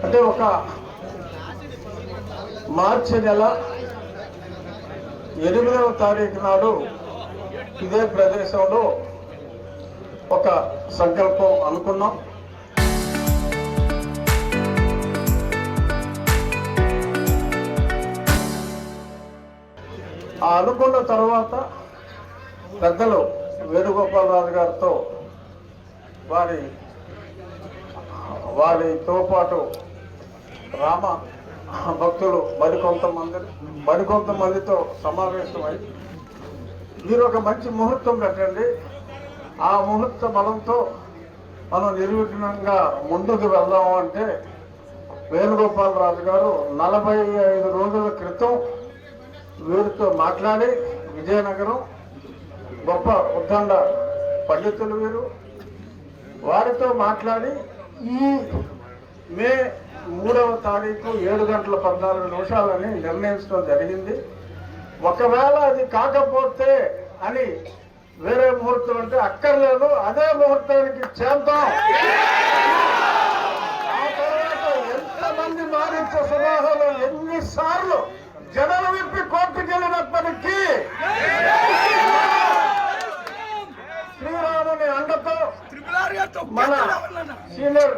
అంటే ఒక మార్చి నెల 8వ తారీఖు నాడు ఇదే ప్రదేశంలో ఒక సంకల్పం అనుకున్నాం. ఆ అనుకున్న తర్వాత పెద్దలు వేణుగోపాలరాజు గారితో వారితో పాటు రామ భక్తులు మరికొంతమందితో సమావేశమై మీరు ఒక మంచి ముహూర్తం పెట్టండి, ఆ ముహూర్త బలంతో మనం నిర్విఘ్నంగా ముందుకు వెళ్దాము అంటే వేణుగోపాలరాజు గారు 45 రోజుల క్రితం వీరితో మాట్లాడి విజయనగరం గొప్ప ఉద్దండ పండితులు వీరు, వారితో మాట్లాడి ఈ మే 3వ తారీఖు 7:14 నిర్ణయించడం జరిగింది. ఒకవేళ అది కాకపోతే అని వేరే ముహూర్తం అంటే అక్కర్లేదు, అదే ముహూర్తానికి చేద్దాం. ఆ తర్వాత ఎంతమంది మారించే సమాహంలో ఎన్నిసార్లు జడలు విప్పి కోర్టుకెళ్ళినప్పటికీ శ్రీరాముని అండతో మన సీనియర్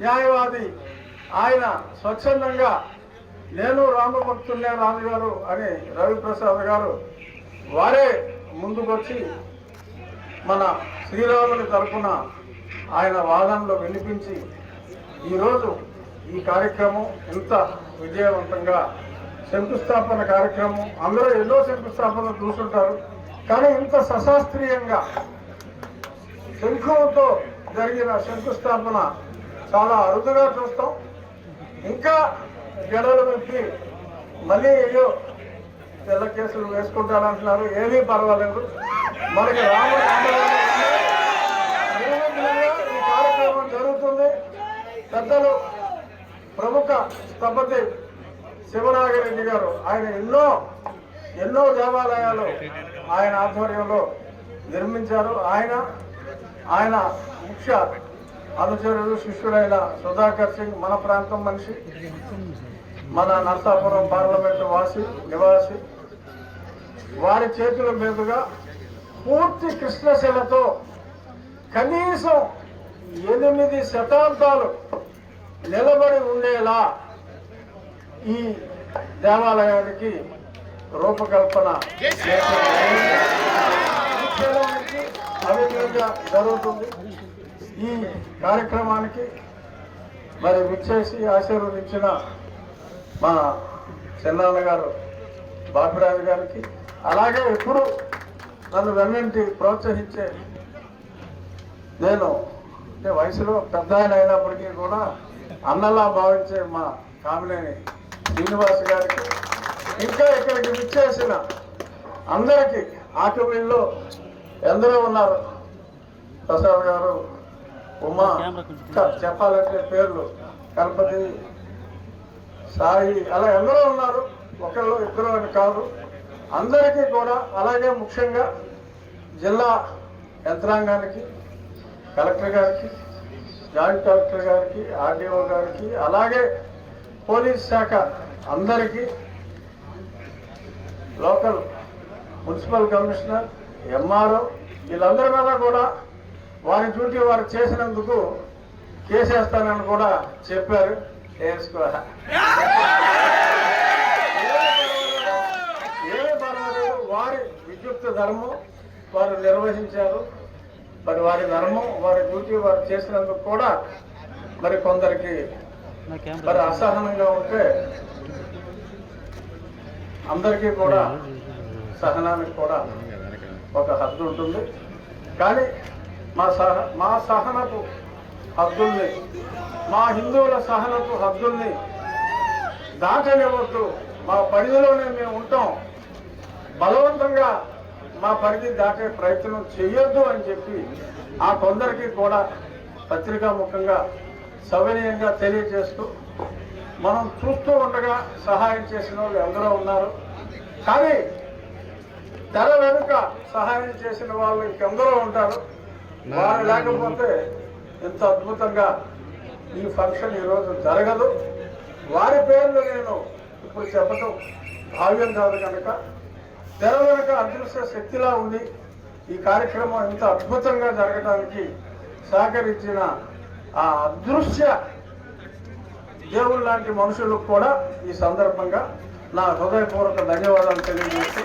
న్యాయవాది ఆయన స్వచ్ఛందంగా నేను రామభక్తున్నే రాజుగారు అని రవిప్రసాద్ గారు వారే ముందుకొచ్చి మన శ్రీరాముని తరఫున ఆయన వాదనలో వినిపించి ఈరోజు ఈ కార్యక్రమం ఇంత విజయవంతంగా శంకుస్థాపన కార్యక్రమం, అందరూ ఎన్నో శంకుస్థాపనలు చూస్తుంటారు కానీ ఇంత సశాస్త్రీయంగా శంఖంతో జరిగిన శంకుస్థాపన చాలా అరుదుగా చూస్తాం. ఇంకా గడలు పెట్టి మళ్ళీ అయ్యో తెల్ల కేసులు వేసుకుంటారంటున్నారు, ఏమీ పర్వాలేదు. మనకి ఈ కార్యక్రమం జరుగుతుంది. పెద్దలు ప్రముఖ స్థపతి శివనాగిరెడ్డి గారు ఆయన ఎన్నో దేవాలయాలు ఆయన ఆధ్వర్యంలో నిర్మించారు. ఆయన ముఖ్య అనుచరుడు శిష్యుడైన సుధాకర్ సింగ్ మన ప్రాంతం మనిషి, మన నర్సాపురం పార్లమెంటు నివాసి. వారి చేతుల మీదుగా పూర్తి కృష్ణశిలతో కనీసం 8 శతాబ్దాలు నిలబడి ఉండేలా ఈ దేవాలయానికి రూపకల్పన అవినీతిగా జరుగుతుంది. ఈ కార్యక్రమానికి మరి విచ్చేసి ఆశీర్వదించిన మా చిన్నాన్న గారు బాపిరాజు గారికి, అలాగే ఎప్పుడు నన్ను వెన్నంటి ప్రోత్సహించే నేను అంటే వయసులో పెద్ద ఆయన అయినప్పటికీ కూడా అన్నలా భావించే మా కామినేని శ్రీనివాస్ గారికి, ఇంకా ఇక్కడికి విచ్చేసిన అందరికీ ఆటోమీల్లో ఎందరో ఉన్నారు. ప్రసాద్ గారు, ఉమా, చెప్పాలంటే పేర్లు గణపతి, సాయి, అలా ఎందరో ఉన్నారు. ఒకళ్ళు ఇద్దరు అని కాదు, అందరికీ కూడా. అలాగే ముఖ్యంగా జిల్లా యంత్రాంగానికి, కలెక్టర్ గారికి, జాయింట్ కలెక్టర్ గారికి, ఆర్డీఓ గారికి, అలాగే పోలీస్ శాఖ అందరికీ, లోకల్ మున్సిపల్ కమిషనర్, ఎంఆర్ఓ, వీళ్ళందరి మీద కూడా వారి డ్యూటీ వారు చేసినందుకు కేసేస్తానని కూడా చెప్పారు. ఏమీ పర్వాలేదు, వారి విద్యుక్త ధర్మం వారు నిర్వహించారు. మరి వారి ధర్మం, వారి డ్యూటీ వారు చేసినందుకు కూడా మరి కొందరికి మరి అసహనంగా ఉంటే అందరికీ కూడా సహనానికి కూడా ఒక హద్దు ఉంటుంది. కానీ మా సహనపు హద్దుల్ని, మా హిందువుల సహనపు హద్దుల్ని దాటనివ్వద్దు. మా పరిధిలోనే మేము ఉంటాం, బలవంతంగా మా పరిధి దాటే ప్రయత్నం చేయొద్దు అని చెప్పి ఆ కొందరికి కూడా పత్రికాముఖంగా సవినయంగా తెలియజేస్తూ, మనం చూస్తూ ఉండగా సహాయం చేసిన వాళ్ళు ఎందరో ఉన్నారు. కానీ తెర వెనుక సహాయం చేసిన వాళ్ళు ఇంకెందరో ఉంటారు. వారు లేకపోతే ఇంత అద్భుతంగా ఈ ఫంక్షన్ ఈరోజు జరగదు. వారి పేర్లు నేను ఇప్పుడు చెప్పటం భావ్యం కాదు కనుక తెర వెనుక అదృశ్య శక్తిలా ఉంది ఈ కార్యక్రమం ఇంత అద్భుతంగా జరగడానికి సహకరించిన ఆ అదృశ్య దేవుడు లాంటి మనుషులకు కూడా ఈ సందర్భంగా నా హృదయపూర్వక ధన్యవాదాలు తెలియజేస్తూ